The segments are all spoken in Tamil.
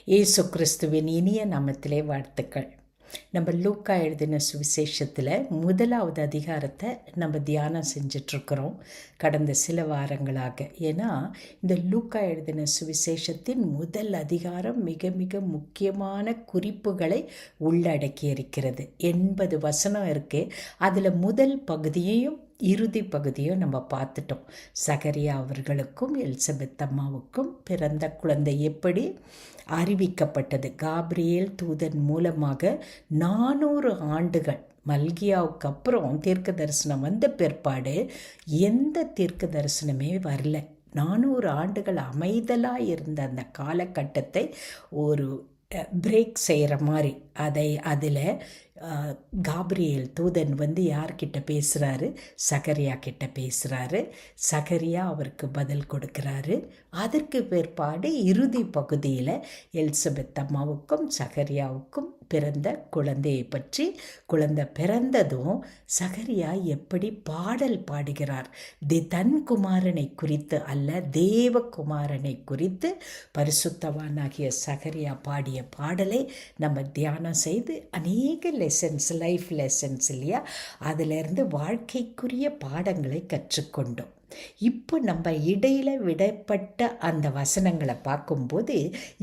இயேசு கிறிஸ்துவின் இனிய நாமத்திலே வாழ்த்துக்கள். நம்ம லூக்கா எழுதின சுவிசேஷத்தில் 1வது அதிகாரத்தை நம்ம தியானம் செஞ்சிட்ருக்கிறோம் கடந்த சில வாரங்களாக. ஏன்னா இந்த லூக்கா எழுதின சுவிசேஷத்தின் முதல் அதிகாரம் மிக மிக முக்கியமான குறிப்புகளை உள்ளடக்கி இருக்கிறது. 80 வசனம் இருக்குது. அதில் முதல் பகுதியையும் இறுதி பகுதியும் நம்ம பார்த்துட்டோம். சகரியா அவர்களுக்கும் எலிசபெத் அம்மாவுக்கும் பிறந்த குழந்தை எப்படி அறிவிக்கப்பட்டது. காப்ரியேல் தூதன் மூலமாக 400 ஆண்டுகள் மல்கியாவுக்கு அப்புறம் தீர்க்க தரிசனம் வந்த பிற்பாடு எந்த தீர்க்க தரிசனமே வரல. 400 ஆண்டுகள் அமைதலாக இருந்த அந்த காலகட்டத்தை ஒரு பிரேக் செய்கிற மாதிரி அதில் காப்ரியேல் தூதன் யார்கிட்ட பேசுகிறாரு? சகரியா கிட்ட பேசுகிறாரு. சகரியா அவருக்கு பதில் கொடுக்குறாரு. அதற்கு பிற்பாடு இறுதி பகுதியில் எலிசபெத் அம்மாவுக்கும் சகரியாவுக்கும் பிறந்த குழந்தையை பற்றி, குழந்தை பிறந்ததும் சகரியா எப்படி பாடல் பாடுகிறார். தன் குமாரனை குறித்து அல்ல, தேவகுமாரனை குறித்து பரிசுத்தவானாகிய சகரியா பாடிய பாடலை நம்ம தியானம் செய்து அநேக லெசன்ஸ், லைஃப் லெசன்ஸ் இல்லையா, அதிலிருந்து வாழ்க்கைக்குரிய பாடங்களை கற்றுக்கொண்டோம். இப்போ நம்ம இடையில் விடப்பட்ட அந்த வசனங்களை பார்க்கும்போது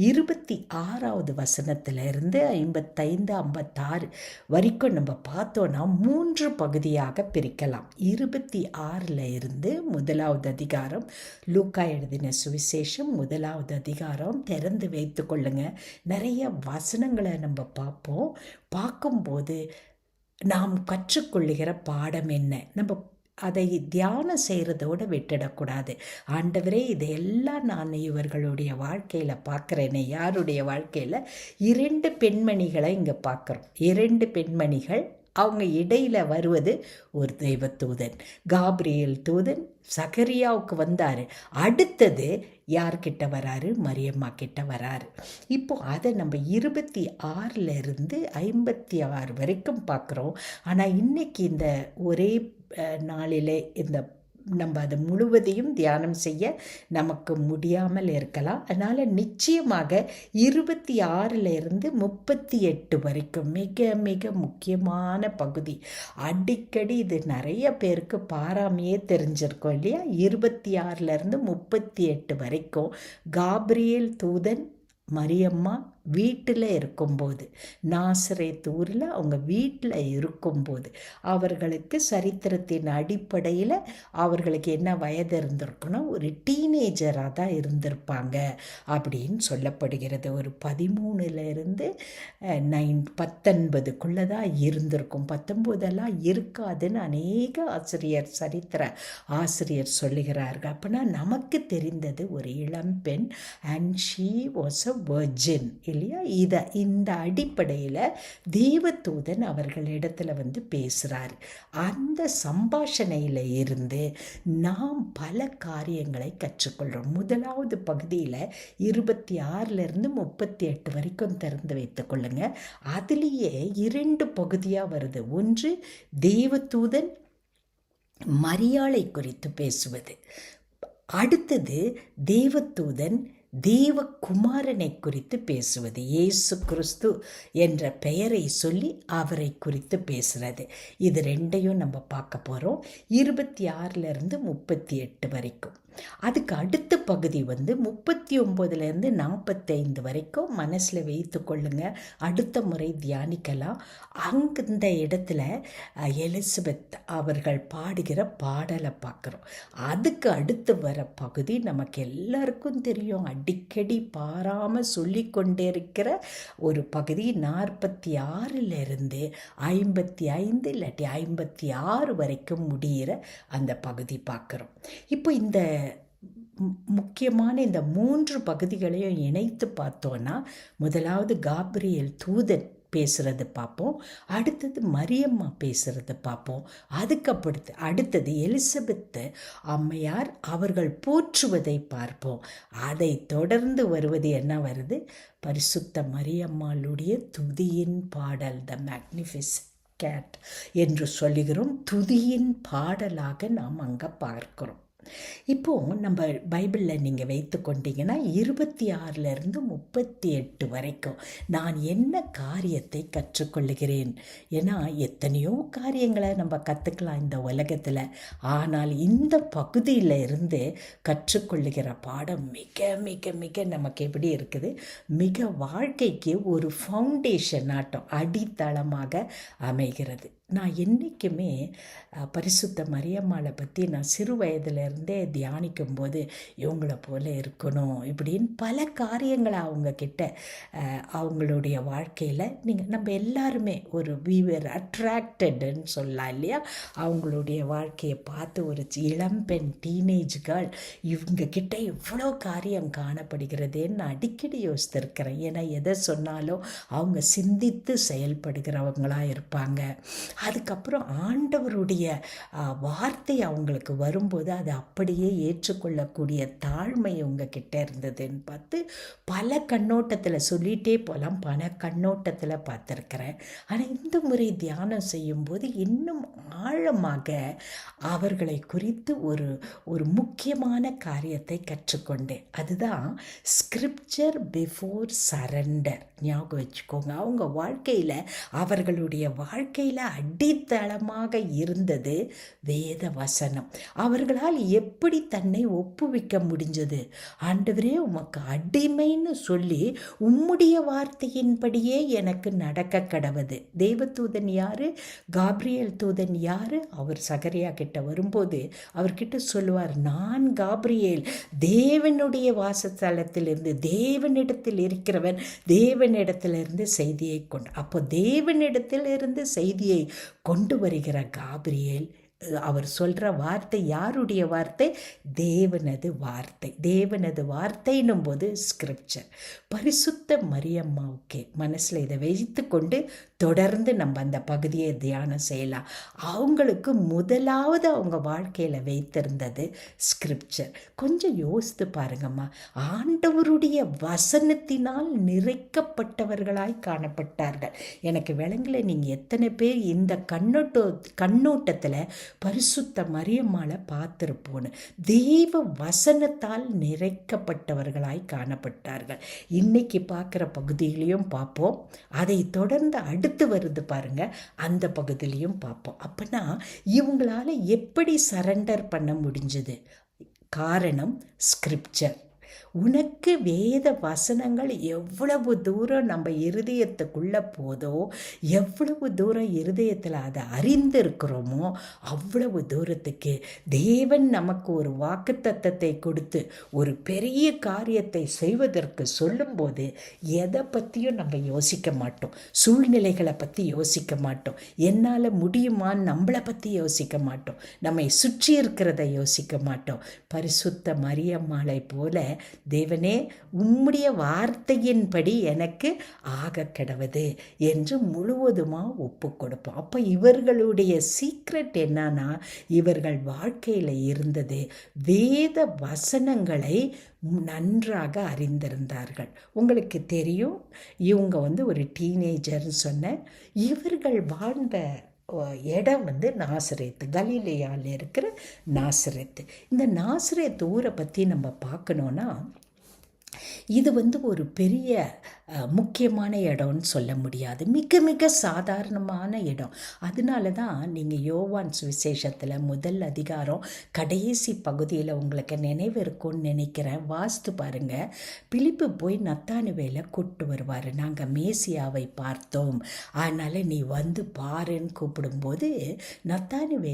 26வது வசனத்திலிருந்து 55, 56 வரைக்கும் நம்ம பார்த்தோன்னா 3 பகுதியாக பிரிக்கலாம். 26ல் இருந்து 1வது அதிகாரம், லூக்கா எழுதின சுவிசேஷம் 1வது அதிகாரம் திறந்து வைத்து கொள்ளுங்க. நிறைய வசனங்களை நம்ம பார்க்கும்போது நாம் கற்றுக்கொள்ளுகிற பாடம் என்ன, நம்ம அதை தியானம் செய்கிறதோடு விட்டுடக்கூடாது. ஆண்டவரே, இதையெல்லாம் நான் இவர்களுடைய வாழ்க்கையில் பார்க்குறேனே. யாருடைய வாழ்க்கையில்? 2 பெண்மணிகளை இங்கே பார்க்குறோம். 2 பெண்மணிகள், அவங்க இடையில் வருவது ஒரு தெய்வத்தூதன். காப்ரியேல் தூதன் சகரியாவுக்கு வந்தார். அடுத்தது யார்கிட்ட வராரு? மரியம்மா கிட்ட வராரு. இப்போ அதை நம்ம 26ல் இருந்து 56 வரைக்கும் பார்க்குறோம். ஆனால் இன்னைக்கு இந்த ஒரே நாளிலே நம்ம அதை முழுவதையும் தியானம் செய்ய நமக்கு முடியாமல் இருக்கலாம். அதனால் நிச்சயமாக 26ல் இருந்து 38 வரைக்கும் மிக மிக முக்கியமான பகுதி. அடிக்கடி இது நிறைய பேருக்கு பாராமையே தெரிஞ்சிருக்கும் இல்லையா? 26ல் இருந்து 38 வரைக்கும் காப்ரியேல் தூதன் மரியம்மா வீட்டில் இருக்கும்போது, நாசரேத் ஊரில் அவங்க வீட்டில் இருக்கும்போது, அவர்களுக்கு சரித்திரத்தின் அடிப்படையில் அவர்களுக்கு என்ன வயது இருந்திருக்கணும்? ஒரு டீனேஜராக தான் இருந்திருப்பாங்க அப்படின்னு சொல்லப்படுகிறது. ஒரு 13லேருந்து 19 தான் இருந்திருக்கும். 19 இருக்காதுன்னு அநேக சரித்திர ஆசிரியர் சொல்லுகிறார்கள். அப்படின்னா நமக்கு தெரிந்தது ஒரு இளம்பெண், and she was a virgin இல்லையா? இந்த அடிப்படையில் தேவதூதன் அவர்களிடத்துல பேசுகிறார். அந்த சம்பாஷணையில் இருந்து நாம் பல காரியங்களை கற்றுக்கொள்கிறோம். 1வது பகுதியில் 26ல் இருந்து 38 வரைக்கும் திறந்து வைத்துக் கொள்ளுங்க. அதுலேயே 2 பகுதியாக வருது. ஒன்று தேவதூதன் மரியாளை குறித்து பேசுவது, அடுத்தது தேவதூதன் தேவகுமாரனை குறித்து பேசுவது. இயேசு கிறிஸ்து என்ற பெயரை சொல்லி அவரை குறித்து பேசுகிறது. இது 2ஐயும் நம்ம பார்க்க போகிறோம். 26ல் இருந்து 38 வரைக்கும். அதுக்கு அடுத்த பகுதி 39லேருந்து 45 வரைக்கும் மனசில் வைத்து கொள்ளுங்க. அடுத்த முறை தியானிக்கலாம். இந்த இடத்துல எலிசபெத் அவர்கள் பாடுகிற பாடலை பார்க்குறோம். அதுக்கு அடுத்து வர பகுதி நமக்கு எல்லாருக்கும் தெரியும், அடிக்கடி பாராமல் சொல்லி கொண்டே இருக்கிற ஒரு பகுதி. 46ல் இருந்து 55 இல்லாட்டி 56 வரைக்கும் முடிகிற அந்த பகுதி பார்க்குறோம். இப்போ இந்த முக்கியமான இந்த 3 பகுதிகளையும் இணைத்து பார்த்தோன்னா, முதலாவது காப்ரியேல் தூதன் பேசுகிறது பார்ப்போம், அடுத்தது மரியம்மா பேசுகிறது பார்ப்போம், அடுத்தது எலிசபெத்து அம்மையார் அவர்கள் போற்றுவதை பார்ப்போம். அதை தொடர்ந்து வருவது என்ன வருது? பரிசுத்த மரியம்மாளுடைய துதியின் பாடல், த மேக்னிஃபிசன்ட். கேட் என்று சொல்லுகிறோம். துதியின் பாடலாக நாம் அங்கே பார்க்கிறோம். இப்போது நம்ம பைபிளில் நீங்கள் வைத்து கொண்டீங்கன்னா 26 38 வரைக்கும் நான் என்ன காரியத்தை கற்றுக்கொள்ளுகிறேன். ஏன்னா எத்தனையோ காரியங்களை நம்ம கற்றுக்கலாம் இந்த உலகத்தில். ஆனால் இந்த பகுதியில் இருந்து கற்றுக்கொள்ளுகிற பாடம் மிக மிக மிக நமக்கு எப்படி இருக்குது, மிக வாழ்க்கைக்கு ஒரு ஃபவுண்டேஷன் ஆட்டம், அடித்தளமாக அமைகிறது. நான் என்றைக்குமே பரிசுத்த மரியம்மாளை பற்றி நான் சிறு வயதிலிருந்தே தியானிக்கும்போது இவங்கள போல இருக்கணும் இப்படின்னு பல காரியங்களை அவங்கக்கிட்ட அவங்களுடைய வாழ்க்கையில் நம்ம எல்லாருமே ஒரு வீவர் அட்ராக்டடுன்னு சொல்லலாம் இல்லையா. அவங்களுடைய வாழ்க்கையை பார்த்து ஒரு இளம்பெண் டீனேஜ் கேர்ள் இவங்கக்கிட்ட இவ்வளோ காரியம் காணப்படுகிறதேன்னு நான் அடிக்கடி யோசித்திருக்கிறேன். ஏன்னா எதை சொன்னாலும் அவங்க சிந்தித்து செயல்படுகிறவங்களாக இருப்பாங்க. அதுக்கப்புறம் ஆண்டவருடைய வார்த்தை அவங்களுக்கு வரும்போது அதை அப்படியே ஏற்றுக்கொள்ளக்கூடிய தாழ்மை உங்ககிட்ட இருந்ததுன்னு பார்த்து பல கண்ணோட்டத்தில் சொல்லிகிட்டே போகலாம், பல கண்ணோட்டத்தில் பார்த்துருக்கிறேன். ஆனால் இந்த முறை தியானம் செய்யும்போது இன்னும் ஆழமாக அவர்களை குறித்து ஒரு முக்கியமான காரியத்தை கற்றுக்கொண்டேன். அதுதான் ஸ்கிரிப்சர் பிஃபோர் சரண்டர். ஞாபகம் வச்சுக்கோங்க, அவங்க வாழ்க்கையில் அவர்களுடைய வாழ்க்கையில் அடித்தளமாக இருந்தது வேத வசனம். அவர்களால் எப்படி தன்னை ஒப்புவிக்க முடிஞ்சது? ஆண்டவரே உமக்கு அடிமைன்னு சொல்லி உம்முடைய வார்த்தையின்படியே எனக்கு நடக்க கடவுது. தேவதூதன் யாரு? காப்ரியேல் தூதன் யாரு? அவர் சகரியா கிட்ட வரும்போது அவர்கிட்ட சொல்லுவார், நான் காப்ரியேல், தேவனுடைய வாசஸ்தலத்திலிருந்து, தேவனிடத்தில் இருக்கிறவன் தேவனிடத்திலிருந்து செய்தியை கொண்டு. அப்போ தேவனிடத்திலிருந்து செய்தியை கொண்டு வருகிற காப்ரியேல், அவர் சொல்கிற வார்த்தை யாருடைய வார்த்தை? தேவனது வார்த்தை. தேவனது வார்த்தைன்னும் போது ஸ்கிரிப்சர். பரிசுத்த மரியம்மாவுக்கு மனசில் இதை வைத்து கொண்டு தொடர்ந்து நம்ம அந்த பகுதியை தியானம் செய்யலாம். அவங்களுக்கு முதலாவது அவங்க வாழ்க்கையில் வைத்திருந்தது ஸ்கிரிப்சர். கொஞ்சம் யோசித்து பாருங்கம்மா, ஆண்டவருடைய வசனத்தினால் நிறைக்கப்பட்டவர்களாய் காணப்பட்டார்கள். எனக்கு விளங்கல நீங்கள் எத்தனை பேர் இந்த கண்ணோட்டத்தில் பரிசுத்த மரியம்மாளை பார்த்திருப்போன்னு. தேவ வசனத்தால் நிறைக்கப்பட்டவர்களாய் காணப்பட்டார்கள். இன்னைக்கு பார்க்குற பகுதியிலையும் பார்ப்போம், அதை தொடர்ந்து அடுத்து வருது பாருங்க, அந்த பகுதியிலையும் பார்ப்போம். அப்பனா இவங்களால எப்படி சரண்டர் பண்ண முடிஞ்சது? காரணம் ஸ்கிரிப்சர். உனக்கு வேத வசனங்கள் எவ்வளவு தூரம் நம்ம இருதயத்துக்குள்ளே போதோ, எவ்வளவு தூரம் இருதயத்தில் அதை அறிந்திருக்கிறோமோ அவ்வளவு தூரத்துக்கு தேவன் நமக்கு ஒரு வாக்குத்தத்தத்தை கொடுத்து ஒரு பெரிய காரியத்தை செய்வதற்கு சொல்லும்போது எதை பற்றியும் நம்ம யோசிக்க மாட்டோம். சூழ்நிலைகளை பற்றி யோசிக்க மாட்டோம். என்னால் முடியுமான்னு நம்மளை பற்றி யோசிக்க மாட்டோம். நம்மை சுற்றி இருக்கிறத யோசிக்க மாட்டோம். பரிசுத்த மரியம்மாளை போல தேவனே உம்முடைய வார்த்தையின்படி எனக்கு ஆக கிடவது என்று முழுவதுமாக ஒப்பு கொடுப்போம். அப்போ இவர்களுடைய சீக்ரெட் என்னன்னா, இவர்கள் வாழ்க்கையில் இருந்தது வேத வசனங்களை நன்றாக அறிந்திருந்தார்கள். உங்களுக்கு தெரியும், இவங்க ஒரு டீனேஜர்னு சொன்ன, இவர்கள் வாழ்ந்த இடம் நாசரேத்து, கலிலேயாவில் இருக்கிற நாசரேத்து. இந்த நாசரேத்து ஊரை பற்றி நம்ம பார்க்கணுன்னா, இது ஒரு பெரிய முக்கியமான இடம்னு சொல்ல முடியாது. மிக மிக சாதாரணமான இடம். அதனால தான் நீங்கள் யோவான் சுவிசேஷத்தில் முதல் அதிகாரம் கடைசி பகுதியில் உங்களுக்கு நினைவு இருக்கும்னு நினைக்கிறேன். வாஸ்து பாருங்கள். பிலிப்பு போய் நத்தானுவேலை கூப்பிட்டு வருவார். நாங்கள் மேசியாவை பார்த்தோம், அதனால் நீ பாருன்னு கூப்பிடும்போது நத்தானியல்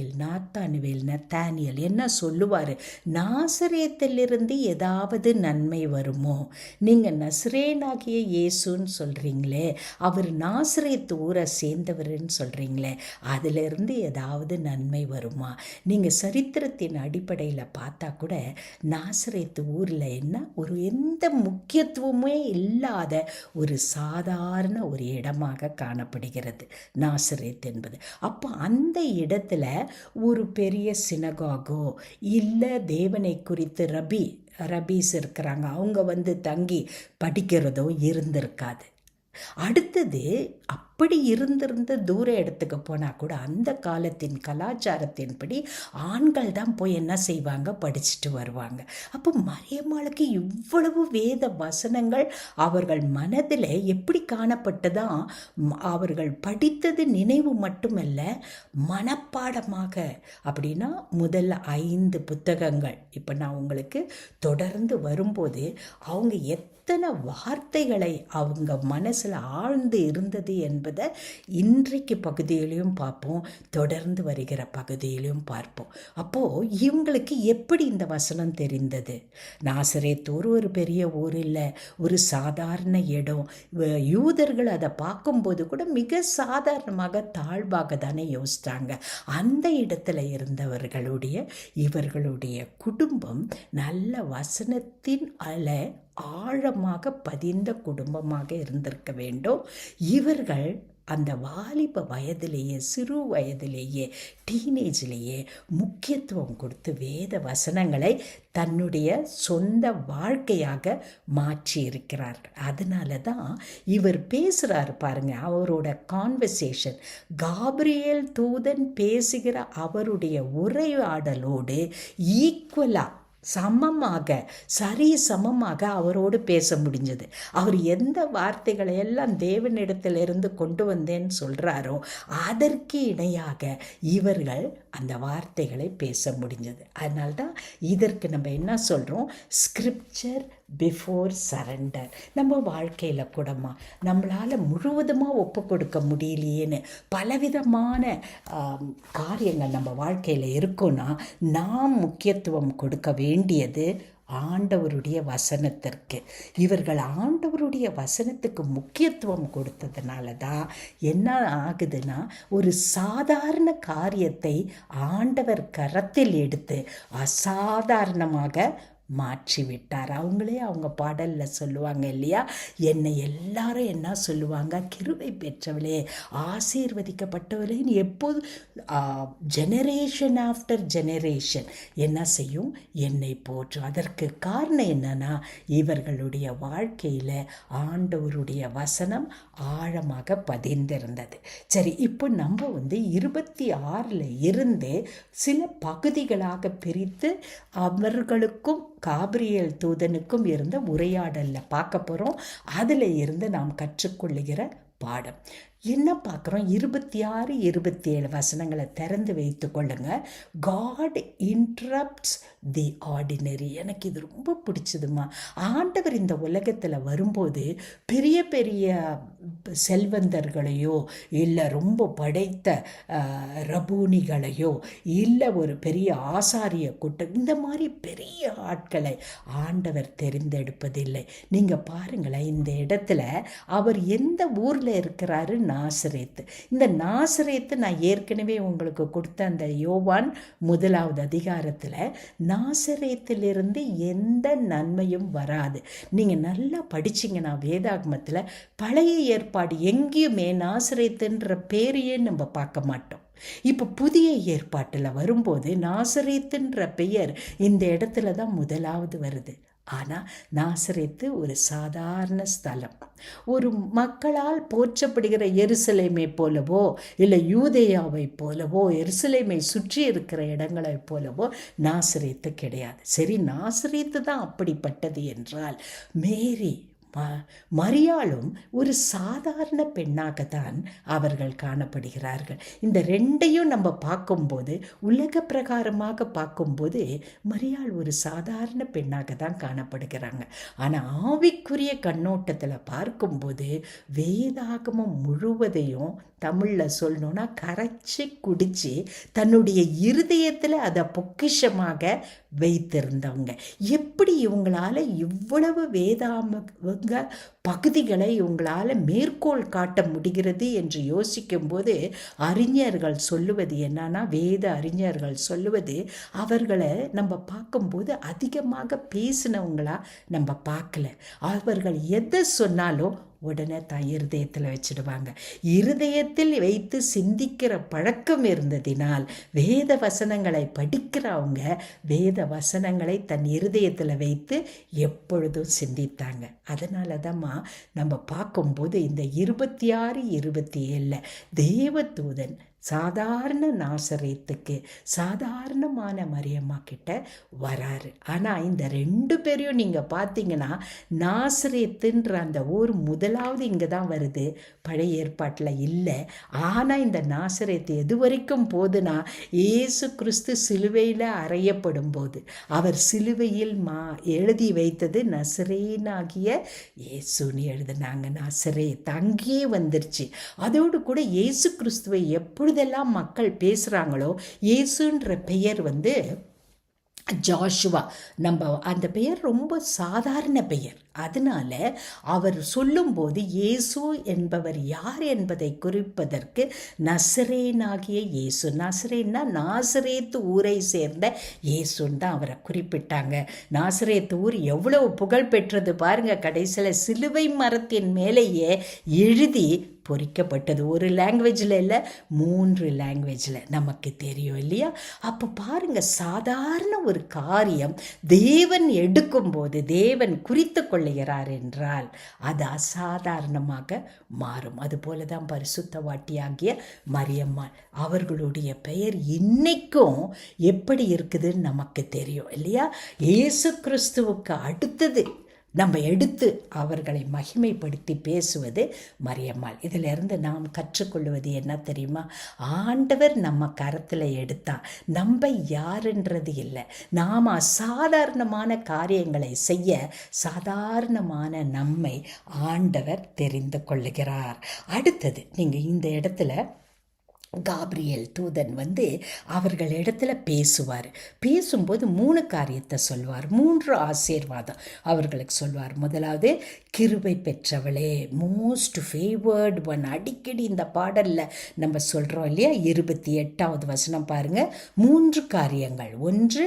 என்ன சொல்லுவார்? நாசரேத்திலிருந்து ஏதாவது நன்மை வருமோ? நீங்கள் நசரேனாகிய இயேசுன்னு சொல்கிறீங்களே, அவர் நாசரேத்து ஊரை சேர்ந்தவர்னு சொல்கிறீங்களே, அதிலிருந்து ஏதாவது நன்மை வருமா? நீங்கள் சரித்திரத்தின் அடிப்படையில் பார்த்தா கூட நாசரேத்து ஊரில் எந்த முக்கியத்துவமே இல்லாத ஒரு சாதாரண ஒரு இடமாக காணப்படுகிறது நாசரேத் என்பது. அப்போ அந்த இடத்துல ஒரு பெரிய சினகாகோ இல்லை தேவனை குறித்து ரபீஸ் இருக்கிறாங்க, அவங்க தங்கி படிக்கிறதோ இருந்திருக்காது. அடுத்தது அப்படி இருந்திருந்து தூர இடத்துக்கு போனால் கூட அந்த காலத்தின் கலாச்சாரத்தின்படி ஆண்கள் தான் போய் என்ன செய்வாங்க, படிச்சுட்டு வருவாங்க. அப்போ மரியம்மாளுக்கு இவ்வளவு வேத வசனங்கள் அவர்கள் மனதில் எப்படி காணப்பட்டதான், அவர்கள் படித்தது நினைவு மட்டுமல்ல, மனப்பாடமாக. அப்படின்னா முதல்ல 5 புத்தகங்கள். இப்போ நான் உங்களுக்கு தொடர்ந்து வரும்போது அவங்க எத்தனை வார்த்தைகளை அவங்க மனசில் ஆழ்ந்து இருந்தது என்பதை இன்றைக்கு பகுதியிலையும் பார்ப்போம், தொடர்ந்து வருகிற பகுதியிலையும் பார்ப்போம். அப்போது இவங்களுக்கு எப்படி இந்த வசனம் தெரிந்தது? நாசரேத் ஒரு பெரிய ஊர் இல்லை, ஒரு சாதாரண இடம். யூதர்கள் அதை பார்க்கும்போது கூட மிக சாதாரணமாக தாழ்வாக தானே யோசித்தாங்க. அந்த இடத்துல இருந்தவர்களுடைய இவர்களுடைய குடும்பம் நல்ல வசனத்தின் ஆழமாக பதிந்த குடும்பமாக இருந்திருக்க வேண்டும். இவர்கள் அந்த வாலிப வயதிலேயே, சிறு வயதிலேயே, டீனேஜ்லேயே முக்கியத்துவம் கொடுத்து வேத வசனங்களை தன்னுடைய சொந்த வாழ்க்கையாக மாற்றி இருக்கிறார்கள். அதனால தான் இவர் பேசுகிறார் பாருங்க, அவரோட கான்வர்சேஷன், காப்ரியேல் தூதன் பேசுகிற அவருடைய உரையாடலோடு ஈக்குவலாக, சமமாக, சமமாக அவரோடு பேச முடிஞ்சது. அவர் எந்த வார்த்தைகளை எல்லாம் தேவனிடத்திலிருந்து கொண்டு வந்தேன்னு சொல்கிறாரோ அதற்கு இணையாக இவர்கள் அந்த வார்த்தைகளை பேச முடிஞ்சது. அதனால்தான் இதற்கு நம்ம என்ன சொல்கிறோம், ஸ்கிரிப்சர் பிஃபோர் சரண்டர். நம்ம வாழ்க்கையில் கூடமா நம்மளால் முழுவதுமாக ஒப்பு கொடுக்க முடியலையேன்னு பலவிதமான காரியங்கள் நம்ம வாழ்க்கையில் இருக்குன்னா, நாம் முக்கியத்துவம் கொடுக்க வேண்டியது ஆண்டவருடைய வசனத்திற்கு. இவர்கள் ஆண்டவருடைய வசனத்துக்கு முக்கியத்துவம் கொடுத்ததுனால தான் என்ன ஆகுதுன்னா, ஒரு சாதாரண காரியத்தை ஆண்டவர் கரத்தில் எடுத்து அசாதாரணமாக மாற்றிவிட்டார். அவங்களே அவங்க பாடலில் சொல்லுவாங்க இல்லையா, என்னை எல்லாரும் என்ன சொல்லுவாங்க, கிருபை பெற்றவளே, ஆசீர்வதிக்கப்பட்டவளேன்னு. எப்போது ஜெனரேஷன் ஆஃப்டர் ஜெனரேஷன் என்ன செய்யும், என்னை போற்றும். அதற்கு காரணம் என்னன்னா, இவர்களுடைய வாழ்க்கையில் ஆண்டவருடைய வசனம் ஆழமாக பதிந்திருந்தது. சரி, இப்போ நம்ம 26 இருந்து சில பகுதிகளாக பிரித்து அவர்களுக்கும் காபிரியேல் தூதனுக்கும் இருந்த உரையாடலில் பார்க்க போகிறோம். அதில் இருந்து நாம் கற்றுக்கொள்ளுகிற பாடம் என்ன பார்க்குறோம்? 26, 27 வசனங்களை திறந்து வைத்து கொள்ளுங்க. God interrupts the ordinary. எனக்கு இது ரொம்ப பிடிச்சதுமா. ஆண்டவர் இந்த உலகத்தில் வரும்போது பெரிய பெரிய செல்வந்தர்களையோ, இல்லை ரொம்ப படைத்த ரபூனிகளையோ, இல்லை ஒரு பெரிய ஆசாரிய கூட்டம், இந்த மாதிரி பெரிய ஆட்களை ஆண்டவர் தெரிந்தெடுப்பதில்லை. நீங்கள் பாருங்களேன், இந்த இடத்துல அவர் எந்த ஊரில் இருக்கிறாரு? நாசரேத்து. இந்த நாசரேத்து நான் ஏற்கனவே உங்களுக்கு கொடுத்த அந்த யோவான் 1வது அதிகாரத்தில், நாசரேத்திலிருந்து எந்த நன்மையும் வராது. நீங்கள் நல்லா படிச்சிங்கன்னா வேதாகமத்தில் பழைய ஏற்பாடு எங்கேயுமே நாசரேத்துன்ற பேரையே நம்ம பார்க்க மாட்டோம். இப்போ புதிய ஏற்பாட்டில் வரும்போது நாசரேத்துன்ற பெயர் இந்த இடத்துல தான் முதலாவது வருது. ஆனால் நாசரேத்து ஒரு சாதாரண ஸ்தலம். ஒரு மக்களால் போற்றப்படுகிற எருசலேமை போலவோ, இல்லை யூதேயாவை போலவோ, எருசலேமை சுற்றி இருக்கிற இடங்களை போலவோ நாசரேத்து கிடையாது. சரி, நாசரேத்து தான் அப்படிப்பட்டது என்றால், மேரி மரியாளும் ஒரு சாதாரண பெண்ணாகத்தான் அவர்கள் காணப்படுகிறார்கள். இந்த ரெண்டையும் நம்ம பார்க்கும்போது, உலக பிரகாரமாக பார்க்கும்போது மரியாள் ஒரு சாதாரண பெண்ணாக தான் காணப்படுகிறாங்க. ஆனால் ஆவிக்குரிய கண்ணோட்டத்தில் பார்க்கும்போது வேதாகமம் முழுவதையும் தமிழில் சொல்லணுன்னா கரைச்சி குடித்து தன்னுடைய இருதயத்தில் அதை பொக்கிஷமாக வைத்திருந்தவங்க. எப்படி இவங்களால் இவ்வளவு பகுதிகளை இவங்களால் மேற்கோள் காட்ட முடிகிறது என்று யோசிக்கும்போது அறிஞர்கள் சொல்லுவது என்னன்னா, வேத அறிஞர்கள் சொல்லுவது, அவர்களை நம்ம பார்க்கும்போது அதிகமாக பேசினவங்களா நம்ம பார்க்கல. அவர்கள் எதை சொன்னாலும் உடனே தான் இருதயத்தில் வச்சிடுவாங்க. இருதயத்தில் வைத்து சிந்திக்கிற பழக்கம் இருந்ததினால் வேத வசனங்களை படிக்கிறவங்க வேத வசனங்களை தன் இருதயத்தில் வைத்து எப்பொழுதும் சிந்தித்தாங்க. அதனால தான்மா நம்ம பார்க்கும்போது இந்த 26, 27 தேவதூதன் சாதாரண நாசரேத்துக்கு சாதாரணமான மரியம்மா கிட்ட வராரு. ஆனால் இந்த 2 பேரையும் நீங்கள் பார்த்தீங்கன்னா நாசரேத்துன்ற அந்த ஊர் முதலாவது இங்கே தான் வருது, பழைய ஏற்பாட்டில் இல்லை. ஆனால் இந்த நாசரேத்து எது வரைக்கும் போதுன்னா இயேசு கிறிஸ்து சிலுவையில் அறையப்படும் போது அவர் சிலுவையில் எழுதி வைத்தது நசரேனாகிய இயேசுன்னு எழுதுனாங்க. நாசரேத் அங்கேயே வந்துருச்சு. அதோடு கூட இயேசு கிறிஸ்துவை எப்பொழுதெல்லாம் மக்கள் பேசுகிறாங்களோ இயேசுன்ற பெயர் ஜாஷுவா, நம்ம அந்த பெயர் ரொம்ப சாதாரண பெயர். அதனால அவர் சொல்லும்போது இயேசு என்பவர் யார் என்பதை குறிப்பதற்கு நசரேனாகிய இயேசு, நசரேன்னா நாசரேத்து ஊரை சேர்ந்த இயேசுன்னு தான் அவரை குறிப்பிட்டாங்க. நாசரேத்து ஊர் எவ்வளவு புகழ் பெற்றது பாருங்க. கடைசியில் சிலுவை மரத்தின் மேலேயே எழுதி பொறிக்கப்பட்டது. ஒரு லாங்குவேஜில் இல்லை, 3 லாங்குவேஜில் நமக்கு தெரியும் இல்லையா? அப்போ பாருங்க, சாதாரண ஒரு காரியம் தேவன் எடுக்கும்போது தேவன் குறித்து கொள்ளுகிறார் என்றால் அது அசாதாரணமாக மாறும். அதுபோல தான் பரிசுத்த வாட்டியாகிய மரியம்மாள், அவர்களுடைய பெயர் இன்னைக்கும் எப்படி இருக்குதுன்னு நமக்கு தெரியும் இல்லையா? இயேசு கிறிஸ்துவுக்கு அடுத்தது நம்ம எடுத்து அவர்களை மகிமைப்படுத்தி பேசுவது மரியம்மாள். இதிலிருந்து நாம் கற்றுக்கொள்வது என்ன தெரியுமா? ஆண்டவர் நம்ம கரத்தில் எடுத்தா நம்ம யாருன்றது இல்லை. நாம் அசாதாரணமான காரியங்களை செய்ய சாதாரணமான நம்மை ஆண்டவர் தெரிந்து கொள்ளுகிறார். அடுத்தது நீங்கள் இந்த இடத்துல காப்ரியேல் தூதன் அவர்களிடத்துல பேசுவார். பேசும்போது 3 காரியத்தை சொல்வார், 3 ஆசீர்வாதம் அவர்களுக்கு சொல்வார். முதலாவது, கிருபை பெற்றவளே, மோஸ்ட் ஃபேவர்ட் ஒன். அடிக்கடி இந்த பாடலில் நம்ம சொல்கிறோம் இல்லையா? 28வது வசனம் பாருங்கள். 3 காரியங்கள். 1,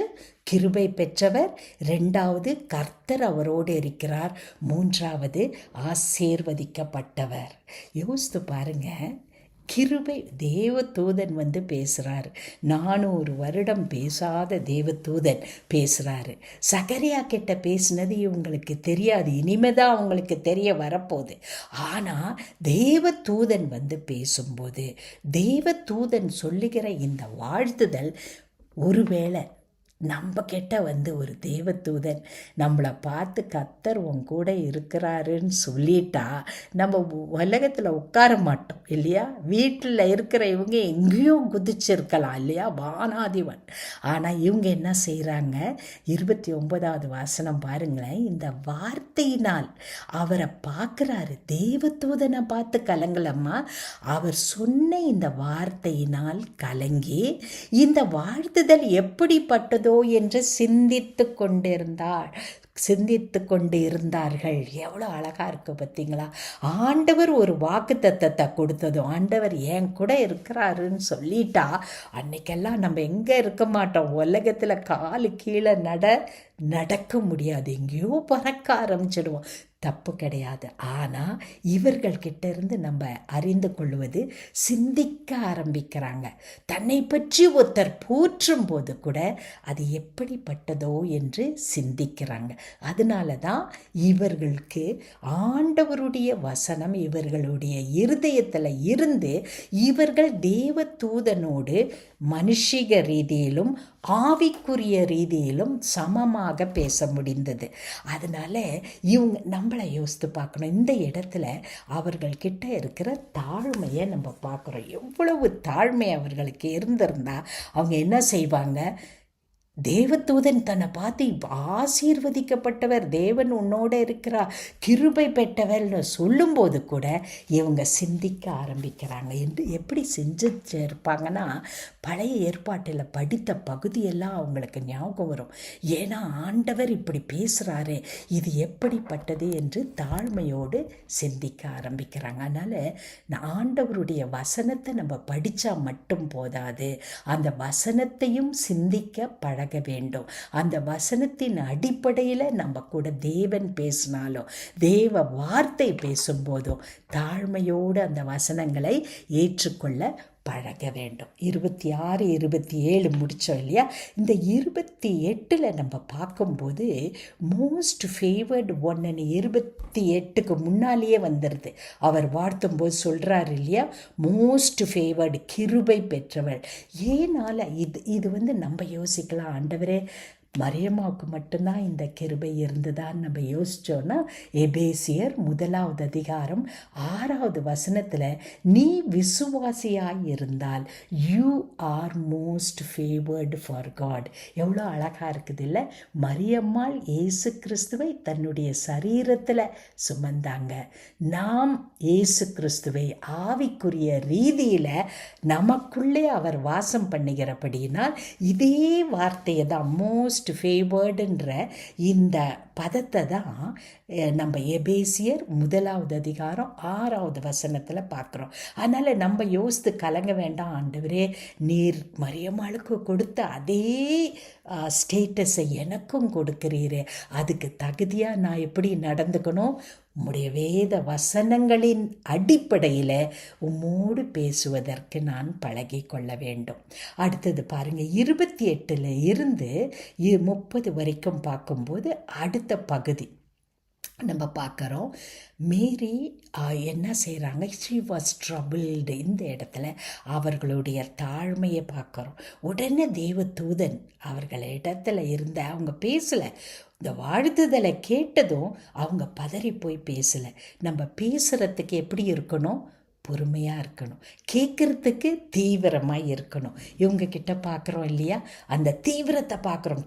கிருபை பெற்றவர். 2வது, கர்த்தர் அவரோடு இருக்கிறார். 3வது, ஆசீர்வதிக்கப்பட்டவர். யோசித்து பாருங்க, கிருபை. தேவதூதன் பேசுகிறாரு. 400 வருடம் பேசாத தேவதூதன் பேசுகிறாரு. சகரியா கிட்ட பேசினது இவங்களுக்கு தெரியாது, இனிமேதான் அவங்களுக்கு தெரிய வரப்போகுது. ஆனால் தேவதூதன் பேசும்போது தேவதூதன் சொல்லுகிற இந்த வாழ்த்துதல், ஒருவேளை நம்ம கிட்ட ஒரு தேவதூதன் நம்மளை பார்த்து கர்த்தர் உன் கூட இருக்கிறாருன்னு சொல்லிட்டா நம்ம உலகத்தில் உட்கார மாட்டோம் இல்லையா? வீட்டில் இருக்கிற இவங்க எங்கேயும் குதிச்சிருக்கலாம் இல்லையா? வானாதிவன். ஆனால் இவங்க என்ன செய்கிறாங்க? 29வது வசனம் பாருங்களேன். இந்த வார்த்தையினால் அவரை பார்க்குறாரு. தேவதூதனை பார்த்து கலங்கலம்மா, அவர் சொன்ன இந்த வார்த்தையினால் கலங்கி இந்த வாழ்த்துதல் எப்படிப்பட்டதோ என்று சிந்தித்து கொண்டு இருந்தார்கள். எவ்வளோ அழகாக இருக்குது பார்த்தீங்களா? ஆண்டவர் ஒரு வாக்கு தத்தத்தை கொடுத்ததும், ஆண்டவர் என் கூட இருக்கிறாருன்னு சொல்லிட்டா அன்னைக்கெல்லாம் நம்ம எங்கே இருக்க மாட்டோம். உலகத்தில் காலு கீழே நடக்க முடியாது, எங்கேயோ பறக்க ஆரம்பிச்சிடுவோம். தப்பு கிடையாது. ஆனால் இவர்கள்கிட்ட இருந்து நம்ம அறிந்து கொள்வது, சிந்திக்க ஆரம்பிக்கிறாங்க. தன்னை பற்றி ஒருத்தர் போற்றும் போது கூட அது எப்படிப்பட்டதோ என்று சிந்திக்கிறாங்க. அதனால தான் இவர்களுக்கு ஆண்டவருடைய வசனம் இவர்களுடைய இருதயத்தில் இருந்து இவர்கள் தேவதூதனோடு மனுஷிக ரீதியிலும் ஆவிக்குரிய ரீதியிலும் சமமாக பேச முடிந்தது. அதனால இவங்க நம்மளை யோசித்து பார்க்கணும். இந்த இடத்துல அவர்கள்கிட்ட இருக்கிற தாழ்மையை நம்ம பார்க்குறோம். எவ்வளவு தாழ்மை அவர்களுக்கு இருந்திருந்தா அவங்க என்ன செய்வாங்க? தேவதூதன் தன்னை பார்த்து ஆசீர்வதிக்கப்பட்டவர், தேவன் உன்னோட இருக்கிறா, கிருபை பெற்றவர்னு சொல்லும்போது கூட இவங்க சிந்திக்க ஆரம்பிக்கிறாங்க. என்று எப்படி செஞ்சிருப்பாங்கன்னா, பழைய ஏற்பாட்டில் படித்த பகுதியெல்லாம் அவங்களுக்கு ஞாபகம் வரும். ஏன்னா ஆண்டவர் இப்படி பேசுகிறாரு, இது எப்படிப்பட்டது என்று தாழ்மையோடு சிந்திக்க ஆரம்பிக்கிறாங்க. அதனால் ஆண்டவருடைய வசனத்தை நம்ம படித்தா மட்டும் போதாது, அந்த வசனத்தையும் சிந்திக்க பழக வேண்டும். அந்த வசனத்தின் அடிப்படையில் நம்ம கூட தேவன் பேசினாலும், தேவ வார்த்தை பேசும்போதும் தாழ்மையோடு அந்த வசனங்களை ஏற்றுக்கொள்ள பழக வேண்டும். 26, 27 முடித்தோம் இல்லையா? இந்த 28 நம்ம பார்க்கும்போது மோஸ்ட் ஃபேவர்டு ஒன்னு 28க்கு முன்னாலேயே வந்துடுது. அவர் வாழ்த்தும்போது சொல்கிறார் இல்லையா, மோஸ்ட் ஃபேவர்டு, கிருபை பெற்றவள். ஏனால் இது நம்ம யோசிக்கலாம், ஆண்டவரே மரியம்மாவுக்கு மட்டும்தான் இந்த கிருபை இருந்ததான்னு நம்ம யோசித்தோன்னா, எபேசியர் 1 அதிகாரம் 6 வசனத்தில், நீ விசுவாசியாய் இருந்தால் you are most favoured for God. எவ்வளோ அழகாக இருக்குது இல்லை? மரியம்மாள் இயேசு கிறிஸ்துவை தன்னுடைய சரீரத்தில் சுமந்தாங்க. நாம் இயேசு கிறிஸ்துவை ஆவிக்குரிய ரீதியில் நமக்குள்ளே அவர் வாசம் பண்ணுகிறபடியினால் இதே வார்த்தையை தான், மோஸ்ட் ஃபேவர்டுன்ற இந்த பதத்தை தான் நம்ம எபேசியர் 1 அதிகாரம் 6 வசனத்தில் பார்க்குறோம். அதனால் நம்ம யோசித்து கலங்க வேண்டாம், ஆண்டவரே நீர் மரியம்மாளுக்கு கொடுத்த அதே ஸ்டேட்டஸை எனக்கும் கொடுக்கிறீரே, அதுக்கு தகுதியாக நான் எப்படி நடந்துக்கணும்? உம்முடைய வேத வசனங்களின் அடிப்படையில் உம்மோடு பேசுவதற்கு நான் பழகி கொள்ள வேண்டும். அடுத்தது பாருங்கள், 28 இருந்து 30 வரைக்கும் பார்க்கும்போது அடுத்த பகுதி நம்ம பார்க்குறோம். மேரி என்ன செய்கிறாங்க? She was troubled. இந்த இடத்துல அவர்களுடைய தாழ்மையை பார்க்குறோம். உடனே தேவதூதன் அவர்கள் இடத்துல இருந்த, அவங்க பேசலை, இந்த வாழ்த்துதலை கேட்டதும் அவங்க பதறி போய் பேசலை. நம்ம பேசுகிறதுக்கு எப்படி இருக்கணும்? பொறுமையாக இருக்கணும். கேட்குறதுக்கு தீவிரமாக இருக்கணும். இவங்க கிட்ட பார்க்குறோம் இல்லையா, அந்த தீவிரத்தை பார்க்குறோம்.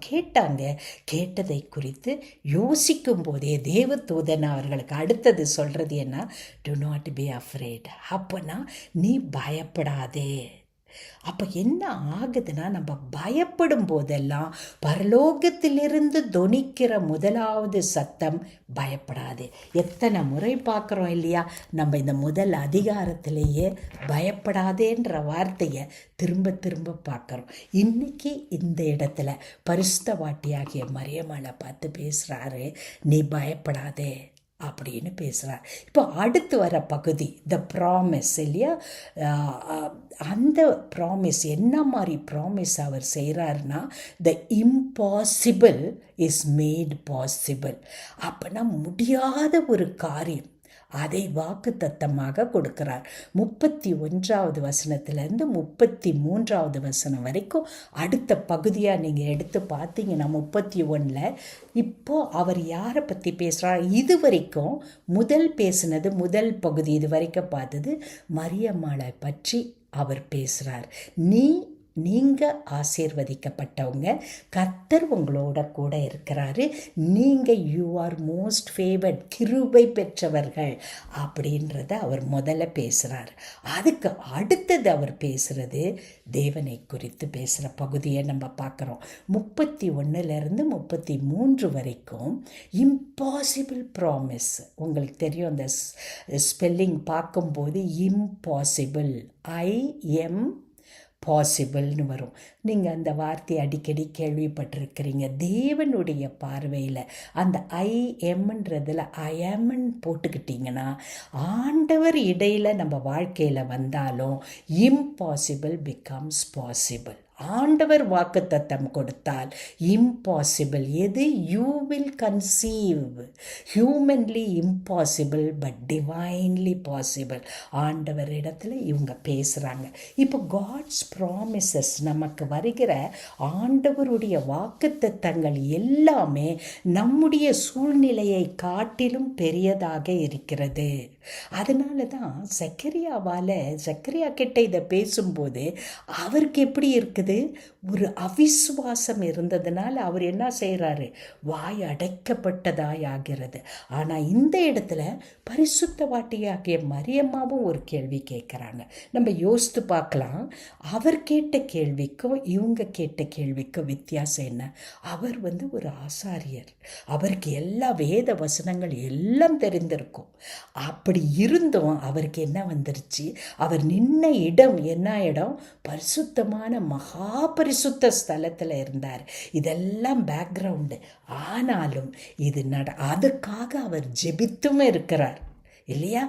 கேட்டதை குறித்து யோசிக்கும் போதே தேவதூதன் அவர்களுக்கு அடுத்தது சொல்கிறது என்ன? To not be afraid. அப்போனா நீ பயப்படாதே. அப்போ என்ன ஆகுதுன்னா, நம்ம பயப்படும் போதெல்லாம் பரலோகத்திலிருந்து தொனிக்கிற முதலாவது சத்தம் பயப்படாது. எத்தனை முறை பார்க்குறோம் இல்லையா, நம்ம இந்த முதல் அதிகாரத்திலேயே பயப்படாதேன்ற வார்த்தையை திரும்ப திரும்ப பார்க்குறோம். இன்னைக்கு இந்த இடத்துல பரிசுத்தவாட்டியாகிய மரியம்மாளை பார்த்து பேசுகிறாரு, நீ பயப்படாதே அப்படின்னு பேசுகிறார். இப்போ அடுத்து வர பகுதி த ப்ராமிஸ் இல்லையா, அந்த ப்ராமிஸ் என்ன மாதிரி ப்ராமிஸ் அவர் செய்கிறாருன்னா, the impossible is made possible. அப்போனா முடியாத ஒரு காரியம் அதை வாக்கு தத்தமாக கொடுக்கிறார். 31 வசனத்திலேருந்து 33 வசனம் வரைக்கும் அடுத்த பகுதியாக நீங்கள் எடுத்து பார்த்தீங்கன்னா 31 இப்போ அவர் யாரை பற்றி பேசுகிறார்? இது வரைக்கும் பேசினது முதல் பகுதி, இது வரைக்கும் பார்த்தது மரியம்மாளை பற்றி அவர் பேசுகிறார். நீங்கள் ஆசீர்வதிக்கப்பட்டவங்க, கர்த்தர் உங்களோட கூட இருக்கிறாரு, நீங்கள் யூ ஆர் மோஸ்ட் ஃபேவர்ட், கிருபை பெற்றவர்கள் அப்படின்றத அவர் முதல்ல பேசுகிறார். அதுக்கு அடுத்தது அவர் பேசுகிறது தேவனை குறித்து பேசுகிற பகுதியை நம்ம பார்க்குறோம். 31 33 வரைக்கும் இம்பாசிபிள் ப்ராமிஸ். உங்களுக்கு தெரியும், அந்த ஸ்பெல்லிங் பார்க்கும்போது இம்பாசிபிள், IM பாசிபிள்னு வரும். நீங்கள் அந்த வார்த்தையை அடிக்கடி கேள்விப்பட்டிருக்கிறீங்க. தேவனுடைய பார்வையில் அந்த IMன்றதில் ஐஎம்ன்னு போட்டுக்கிட்டிங்கன்னா, ஆண்டவர் இடையில் நம்ம வாழ்க்கையில் வந்தாலும் இம்பாசிபிள் பிகம்ஸ் பாசிபிள். ஆண்டவர் வாக்குத்தத்தம் கொடுத்தால் இம்பாசிபிள் எது? You will conceive. Humanly impossible but divinely possible. ஆண்டவர் இடத்துல இவங்க பேசுகிறாங்க. இப்போ காட்ஸ் ப்ராமிசஸ், நமக்கு வருகிற ஆண்டவருடைய வாக்குத்தத்தங்கள் எல்லாமே நம்முடைய சூழ்நிலையை காட்டிலும் பெரியதாக இருக்கிறது. அதனால தான் சக்கரியா கிட்ட இதை பேசும்போது அவருக்கு எப்படி இருக்குது? ஒரு அவிசுவாசம் இருந்ததுனால அவர் என்ன செய்கிறாரு? வாய் அடைக்கப்பட்டதாய் ஆகிறது. ஆனால் இந்த இடத்துல பரிசுத்தவாட்டியாகிய மரியம்மாவும் ஒரு கேள்வி கேட்குறாங்க. நம்ம யோசித்து பார்க்கலாம், அவர் கேட்ட கேள்விக்கும் இவங்க கேட்ட கேள்விக்கும் வித்தியாசம் என்ன? அவர் ஒரு ஆசாரியர், அவருக்கு எல்லா வேத வசனங்கள் எல்லாம் தெரிந்திருக்கும். அப்படி இருந்தும் அவருக்கு என்ன வந்துருச்சு? அவர் நின்ன இடம் என்ன இடம்? பரிசுத்தமான மகா மகா பரிசுத்த ஸ்தலத்தில் இருந்தார். இதெல்லாம் பேக்ரவுண்டு. ஆனாலும் இது அதுக்காக அவர் ஜெபித்தும் இருக்கிறார் இல்லையா?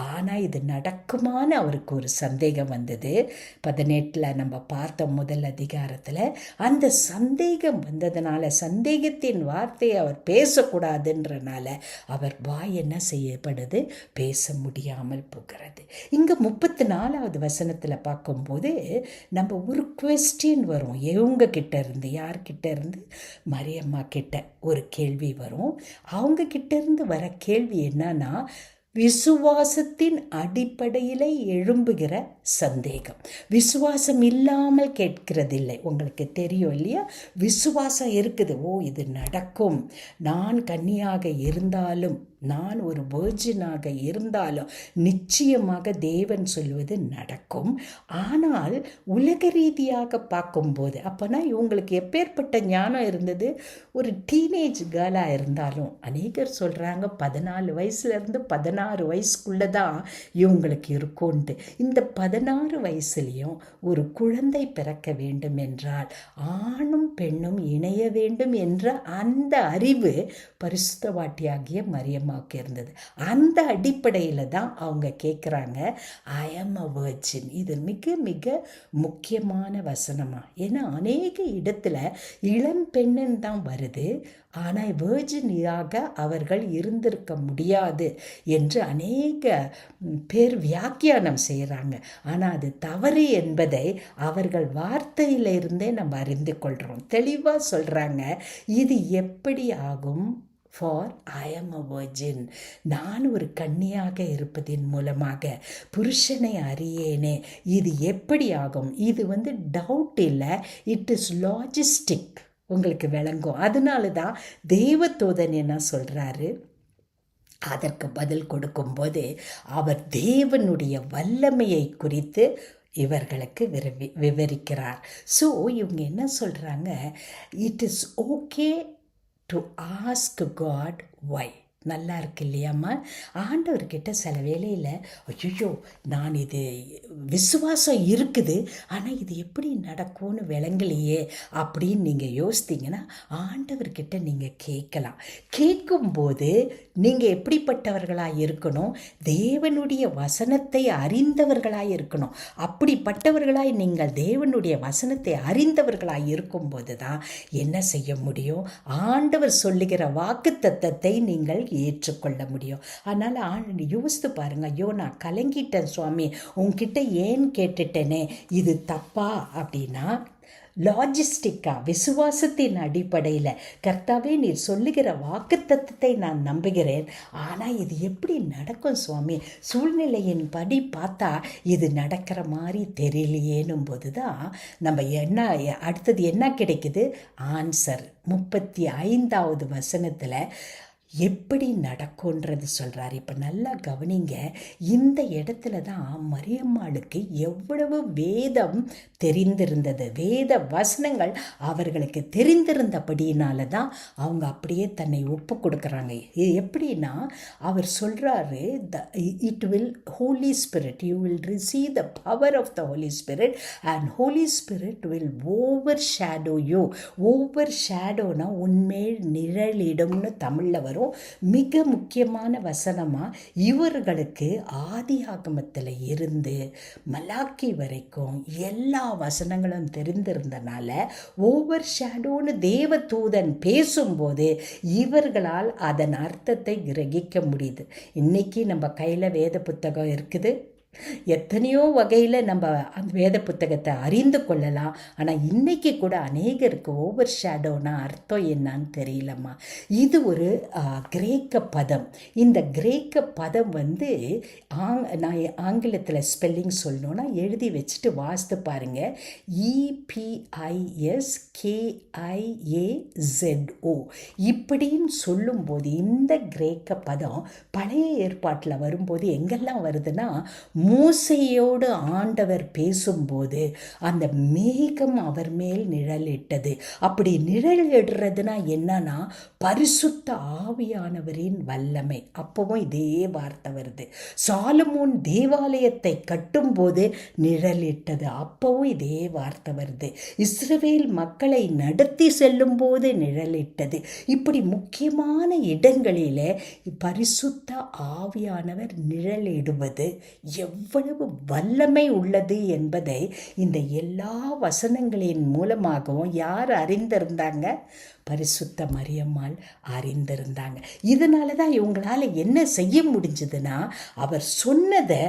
ஆனால் இது நடக்குமான்னு அவருக்கு ஒரு சந்தேகம் வந்தது. 18 நம்ம பார்த்த முதல் அதிகாரத்தில் அந்த சந்தேகம் வந்ததுனால, சந்தேகத்தின் வார்த்தையை அவர் பேசக்கூடாதுன்றனால அவர் வாய் என்ன செய்யப்படுது? பேச முடியாமல் போகிறது. இங்கே 34வது வசனத்தில் பார்க்கும்போது நம்ம ஒரு குவெஸ்டின் வரும். இவங்க கிட்ட இருந்து, யார்கிட்ட இருந்து? மரியம்மா கிட்ட ஒரு கேள்வி வரும். அவங்க கிட்ட இருந்து வர கேள்வி என்னன்னா, விசுவாசத்தின் அடிப்படையில் எழும்புகிற சந்தேகம். விசுவாசம் இல்லாமல் கேட்கிறதில்லை. உங்களுக்கு தெரியும் இல்லையா? விசுவாசம் இருக்குது. இது நடக்கும். நான் கன்னியாக இருந்தாலும், நான் ஒரு வேர்ஜினாக இருந்தாலும் நிச்சயமாக தேவன் சொல்வது நடக்கும். ஆனால் உலக ரீதியாக பார்க்கும்போது, அப்போனா இவங்களுக்கு எப்பேற்பட்ட ஞானம் இருந்தது? ஒரு டீனேஜ் கேர்ளாக இருந்தாலும் அநேகர் சொல்கிறாங்க 14 வயசுலேருந்து 16 வயசுக்குள்ளே தான் இவங்களுக்கு இருக்கும்ன்ட்டு. இந்த 16 வயசுலேயும் ஒரு குழந்தை பிறக்க வேண்டும் என்றால் ஆணும் பெண்ணும் இணைய வேண்டும் என்ற அந்த அறிவு பரிசுத்தவாட்டியாகிய மரியம்மாவுக்கு இருந்தது. அந்த அடிப்படையில் தான் அவங்க கேட்குறாங்க, ஐ ஆம் அ வர்ஜின். இது மிக மிக முக்கியமான வசனமா. ஏன்னா அநேக இடத்துல இளம் பெண்ணுன்னு தான் வருது, ஆனால் வேர்ஜினியாக அவர்கள் இருந்திருக்க முடியாது என்று அநேக பேர் வியாக்கியானம் செய்கிறாங்க. ஆனால் அது தவறு என்பதை அவர்கள் வார்த்தையிலிருந்தே நம்ம அறிந்து கொள்கிறோம். தெளிவாக சொல்கிறாங்க, இது எப்படி ஆகும்? ஃபார் ஐ ஆம் அ வர்ஜின். நான் ஒரு கன்னியாக இருப்பதின் மூலமாக புருஷனை அறியேனே, இது எப்படி ஆகும்? இது டவுட் இல்லை, இட் இஸ் லாஜிஸ்டிக். உங்களுக்கு விளங்கும். அதனால தான் தேவதூதன் என்ன சொல்கிறாரு? அதற்கு பதில் கொடுக்கும்போது அவர் தேவனுடைய வல்லமையை குறித்து இவர்களுக்கு விவரிக்கிறார். ஸோ இவங்க என்ன சொல்கிறாங்க? It is okay to ask God why. நல்லா இருக்கு இல்லையாம்மா? ஆண்டவர்கிட்ட சில வேளையில் ஐயோ நான் இது விசுவாசம் இருக்குது, ஆனால் இது எப்படி நடக்கும்னு விளங்கலையே அப்படின்னு நீங்கள் யோசித்தீங்கன்னா ஆண்டவர்கிட்ட நீங்கள் கேட்கலாம். கேட்கும்போது நீங்கள் எப்படிப்பட்டவர்களாக இருக்கணும்? தேவனுடைய வசனத்தை அறிந்தவர்களாக இருக்கணும். அப்படிப்பட்டவர்களாய் நீங்கள் தேவனுடைய வசனத்தை அறிந்தவர்களாக இருக்கும்போது தான் என்ன செய்ய முடியும்? ஆண்டவர் சொல்லுகிற வாக்குத்தத்தத்தை நீங்கள் ஏற்றுக்கொள்ள முடியும். அதனால் யோசித்து பாருங்க, ஐயோ நான் கலங்கிட்டேன் சுவாமி, உன்கிட்ட ஏன் கேட்டுட்டேனே, இது தப்பா? அப்படின்னா லாஜிஸ்டிக்கா, விசுவாசத்தின் அடிப்படையில் கர்த்தாவே நீர் சொல்லுகிற வாக்குத்தத்தத்தை நான் நம்புகிறேன், ஆனால் இது எப்படி நடக்கும் சுவாமி? சூழ்நிலையின் படி பார்த்தா இது நடக்கிற மாதிரி தெரியலையேனும் போது தான் நம்ம அடுத்தது என்ன கிடைக்குது? ஆன்சர் 35வது வசனத்தில் எப்படி நடக்கும்ன்றது சொல்கிறார். இப்போ நல்லா கவனிங்க. இந்த இடத்துல தான் மரியம்மாளுக்கு எவ்வளவு வேதம் தெரிந்திருந்தது, வேத வசனங்கள் அவர்களுக்கு தெரிந்திருந்தபடியினால தான் அவங்க அப்படியே தன்னை ஒப்பு கொடுக்குறாங்க. எப்படின்னா அவர் சொல்கிறாரு, it will Holy Spirit, you will receive the power of the Holy Spirit and Holy Spirit will overshadow you. ஓவர் ஷேடோனா உன்மேல் நிழலிடும்னு தமிழில் வரும். மிக முக்கியமான வசனமாக இவர்களுக்கு ஆதி ஆகமத்தில் இருந்து மலாக்கி வரைக்கும் எல்லா வசனங்களும் தெரிந்திருந்தனால ஓவர் ஷேடோன்னு தேவதூதன் பேசும்போது இவர்களால் அதன் அர்த்தத்தை கிரகிக்க முடியுது. இன்னைக்கு நம்ம கையில் வேத புத்தகம் இருக்குது, எத்தனையோ வகையில் நம்ம அந்த வேத புத்தகத்தை அறிந்து கொள்ளலாம். ஆனால் இன்றைக்கி கூட அநேகருக்கு ஓவர் ஷேடோனா அர்த்தம் என்னன்னு தெரியலம்மா. இது ஒரு கிரேக்க பதம். இந்த கிரேக்க பதம் நான் ஆங்கிலத்தில் ஸ்பெல்லிங் சொல்லணுன்னா எழுதி வச்சுட்டு வாசித்து பாருங்கள். EPISKIAZO இப்படின்னு சொல்லும்போது இந்த கிரேக்க பதம் பழைய ஏற்பாட்டில் வரும்போது எங்கெல்லாம் வருதுன்னா மோசேயோடு ஆண்டவர் பேசும்போது அந்த மேகம் அவர் மேல் நிழலிட்டது. அப்படி நிழலிடுறதுனா என்னன்னா பரிசுத்த ஆவியானவரின் வல்லமை. அப்பவும் இதே வார்த்தை வருது. சாலமோன் தேவாலயத்தை கட்டும்போது நிழலிட்டது. அப்பவும் இதே வார்த்தை வருது. இஸ்ரவேல் மக்களை நடத்தி செல்லும் போது நிழலிட்டது. இப்படி முக்கியமான இடங்களிலே பரிசுத்த ஆவியானவர் நிழலிடுவது எவ்வளவு வல்லமை உள்ளது என்பதை இந்த எல்லா வசனங்களின் மூலமாகவும் யார் அறிந்திருந்தாங்க? பரிசுத்த மரியம்மாள் அறிந்திருந்தாங்க. இதனால தான் இவங்களால என்ன செய்ய முடிஞ்சதுன்னா அவர் சொன்னதை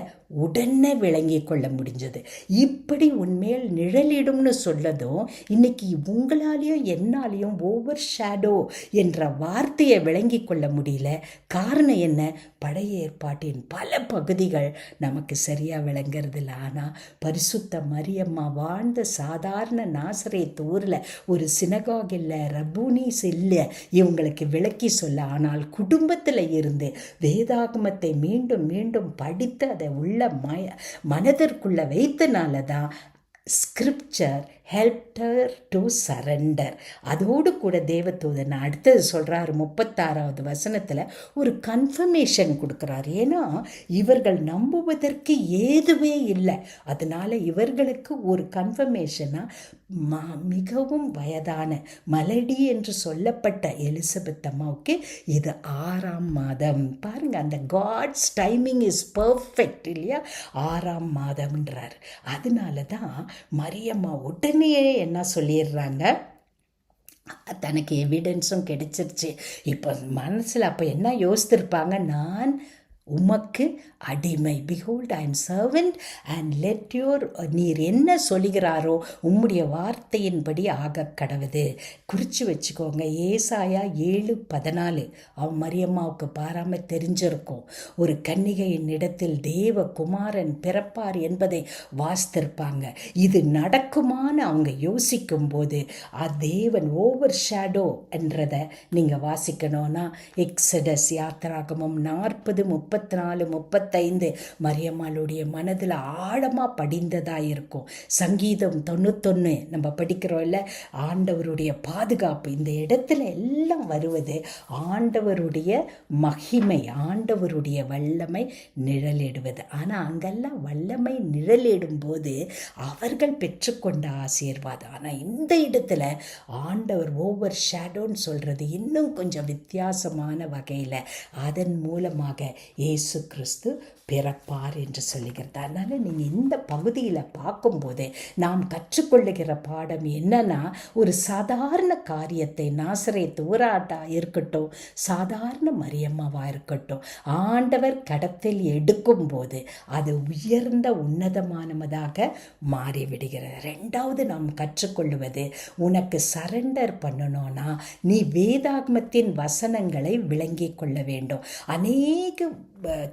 உடனே விளங்கி கொள்ள முடிஞ்சது. இப்படி உன்மேல் நிழலிடும்னு சொல்லதும் இன்னைக்கு உங்களாலேயும் என்னாலேயும் ஓவர் ஷேடோ என்ற வார்த்தையை விளங்கி கொள்ள முடியல. காரணம் என்ன? பழைய ஏற்பாட்டின் பல பகுதிகள் நமக்கு சரியாக விளங்குறதில்ல. ஆனால் பரிசுத்த மரியம்மா வாழ்ந்த சாதாரண நாசரேத் ஊரில் ஒரு சினகாக் இல்லை, ரபூனிஸ் இல்லை இவங்களுக்கு விளக்கி சொல்ல. ஆனால் குடும்பத்தில் இருந்து வேதாகமத்தை மீண்டும் மீண்டும் படித்து அதை உள்ள மனதிற்குள்ள வைத்தனால தான் scripture helped her to surrender. அதோடு கூட தேவதூதன் அடுத்தது சொல்கிறாரு 36வது வசனத்தில் ஒரு கன்ஃபர்மேஷன் கொடுக்குறாரு. ஏன்னா இவர்கள் நம்புவதற்கு ஏதுவே இல்லை. அதனால் இவர்களுக்கு ஒரு கன்ஃபர்மேஷனாக மிகவும் வயதான மலடி என்று சொல்லப்பட்ட எலிசபெத் அம்மாவுக்கு இது 6ஆம் மாதம். பாருங்கள், அந்த காட்ஸ் டைமிங் இஸ் பர்ஃபெக்ட் இல்லையா? 6ஆம் மாதம்ன்றார். அதனால தான் மரியம்மா உடனே என்ன சொல்லிடுறாங்க, தனக்கு எவிடன்ஸும் கிடைச்சிருச்சு. இப்போ மனசில் அப்போ என்ன யோசித்திருப்பாங்க? நான் உமக்கு அடிமை, behold I am servant and let your, நீர் என்ன சொல்லுகிறாரோ உம்முடைய வார்த்தையின்படி ஆக கடவுது. குறித்து வச்சுக்கோங்க. ஏசாயா 7:14 அவன் மரியம்மாவுக்கு பாராமல் தெரிஞ்சிருக்கும். ஒரு கன்னிகையின் இடத்தில் தேவ குமாரன் பிறப்பார் என்பதை வாசித்திருப்பாங்க. இது நடக்குமான்னு அவங்க யோசிக்கும் போது தேவன் ஓவர் ஷேடோ என்றதை நீங்கள் வாசிக்கணும்னா எக்ஸடஸ் யாத்திராகமம் 40, 34, 35 மரியம்மாளுடைய மனதில் ஆழமாக படிந்ததாக இருக்கும். சங்கீதம் 91 நம்ம படிக்கிறோம் இல்லை, ஆண்டவருடைய பாதுகாப்பு. இந்த இடத்துல எல்லாம் வருவது ஆண்டவருடைய மகிமை, ஆண்டவருடைய வல்லமை நிழலிடுவது. ஆனால் அங்கெல்லாம் வல்லமை நிழலிடும் போது அவர்கள் பெற்றுக்கொண்ட ஆசீர்வாதம். ஆனால் இந்த இடத்துல ஆண்டவர் ஓவர் ஷேடோன்னு சொல்கிறது இன்னும் கொஞ்சம் வித்தியாசமான வகையில் அதன் மூலமாக இயேசு கிறிஸ்து பிறப்பார் என்று சொல்லுகிறது. அதனால் நீங்கள் இந்த பகுதியில் பார்க்கும்போது நாம் கற்றுக்கொள்ளுகிற பாடம் என்னன்னா, ஒரு சாதாரண காரியத்தை நாசரேத் ஊராட்டா இருக்கட்டும், சாதாரண மரியம்மாவாக இருக்கட்டும், ஆண்டவர் கடத்தில் எடுக்கும்போது அது உயர்ந்த உன்னதமானதாக மாறிவிடுகிறது. ரெண்டாவது நாம் கற்றுக்கொள்வது, உனக்கு சரண்டர் பண்ணணும்னா நீ வேதாகமத்தின் வசனங்களை விளங்கி கொள்ள வேண்டும். அநேக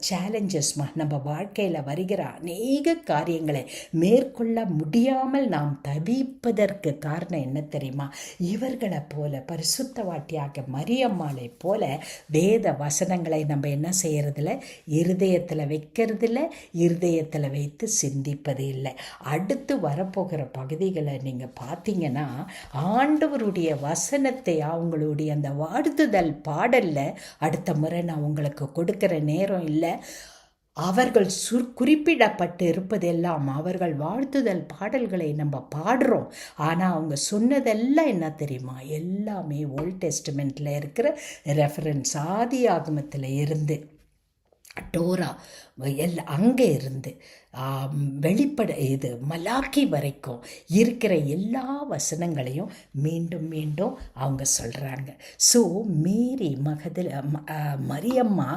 சேலஞ்சஸ் நம்ம வாழ்க்கையில் வருகிற அநேக காரியங்களை மேற்கொள்ள முடியாமல் நாம் தவிப்பதற்கு காரணம் என்ன தெரியுமா? இவர்களை போல பரிசுத்தவாட்டியாக மரியம்மாளை போல வேத வசனங்களை நம்ம என்ன செய்யறதில்ல, இருதயத்தில் வைக்கிறதில்ல, இருதயத்தில் வைத்து சிந்திப்பது இல்லை. அடுத்து வரப்போகிற பகுதிகளை நீங்கள் பார்த்தீங்கன்னா ஆண்டவருடைய வசனத்தை அவங்களுடைய அந்த வாழ்த்துதல் பாடலில் அடுத்த முறை நான் உங்களுக்கு கொடுக்கிற நேரம் இல்லை, அவர்கள் குறிப்பிடப்பட்டு இருப்பதெல்லாம் அவர்கள் வாழ்த்துதல் பாடல்களை நம்ம பாடுறோம். ஆனால் அவங்க சொன்னதெல்லாம் என்ன தெரியுமா? எல்லாமே ஓல்ட் டெஸ்டமெண்ட்டில் இருக்கிற ரெஃபரன்ஸ், ஆதி ஆகமத்தில் இருந்து டோரா அங்கே இருந்து வெளிப்பட இது மலாக்கி வரைக்கும் இருக்கிற எல்லா வசனங்களையும் மீண்டும் மீண்டும் அவங்க சொல்கிறாங்க. ஸோ மேரி மரியம்மா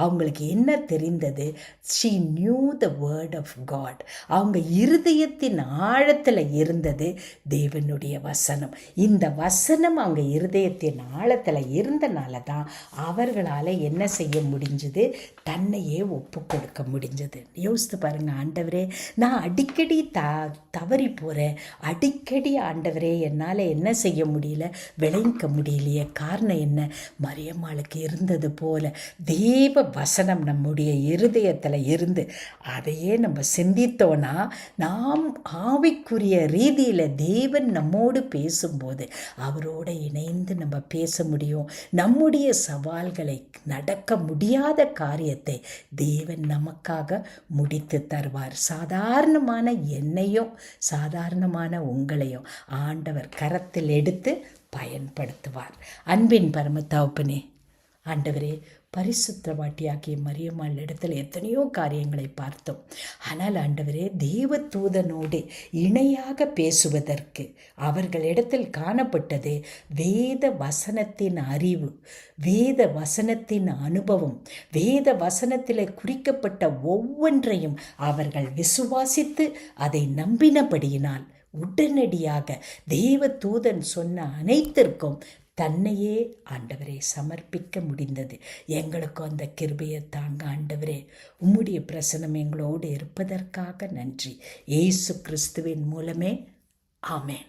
அவங்களுக்கு என்ன தெரிந்தது? She knew the word of God. அவங்க இருதயத்தின் ஆழத்தில் இருந்தது தேவனுடைய வசனம். இந்த வசனம் அவங்க இருதயத்தின் ஆழத்தில் இருந்தனால தான் அவர்களால் என்ன செய்ய முடிஞ்சது? தன்னையே ஒப்பு கொடுக்க பார்க்க முடிஞ்சது. யோசித்து பாருங்கள், ஆண்டவரே நான் அடிக்கடி தவறி போகிறேன், அடிக்கடி ஆண்டவரே என்னால் என்ன செய்ய முடியல, விளங்க முடியலையே. காரணம் என்ன? மரியம்மாளுக்கு இருந்தது போல தேவ வசனம் நம்முடைய இருதயத்தில் இருந்து அதையே நம்ம சிந்தித்தோன்னா நாம் ஆவிக்குரிய ரீதியில் தேவன் நம்மோடு பேசும்போது அவரோடு இணைந்து நம்ம பேச முடியும். நம்முடைய சவால்களை, நடக்க முடியாத காரியத்தை தேவன் நமக்காக முடித்து தருவார். சாதாரணமான என்னையும் சாதாரணமான உங்களையும் ஆண்டவர் கரத்தில் எடுத்து பயன்படுத்துவார். அன்பின் பரம தகப்பனே, ஆண்டவரே, பரிசுத்தவாட்டியாகிய மரியம்மாள் இடத்துல எத்தனையோ காரியங்களை பார்த்தோம். ஆனால் ஆண்டவரே, தேவதூதனோடு இணையாக பேசுவதற்கு அவர்களிடத்தில் காணப்பட்டது வேத வசனத்தின் அறிவு, வேத வசனத்தின் அனுபவம். வேத வசனத்தில் குறிக்கப்பட்ட ஒவ்வொன்றையும் அவர்கள் விசுவாசித்து அதை நம்பினபடியினால் உடனடியாக தேவதூதன் சொன்ன அனைத்திற்கும் தன்னையே ஆண்டவரே சமர்ப்பிக்க முடிந்தது. எங்களுக்கும் அந்த கிருபையை தாங்க ஆண்டவரே. உம்முடைய பிரசனம் எங்களோடு இருப்பதற்காக நன்றி. இயேசு கிறிஸ்துவின் மூலமே ஆமென்.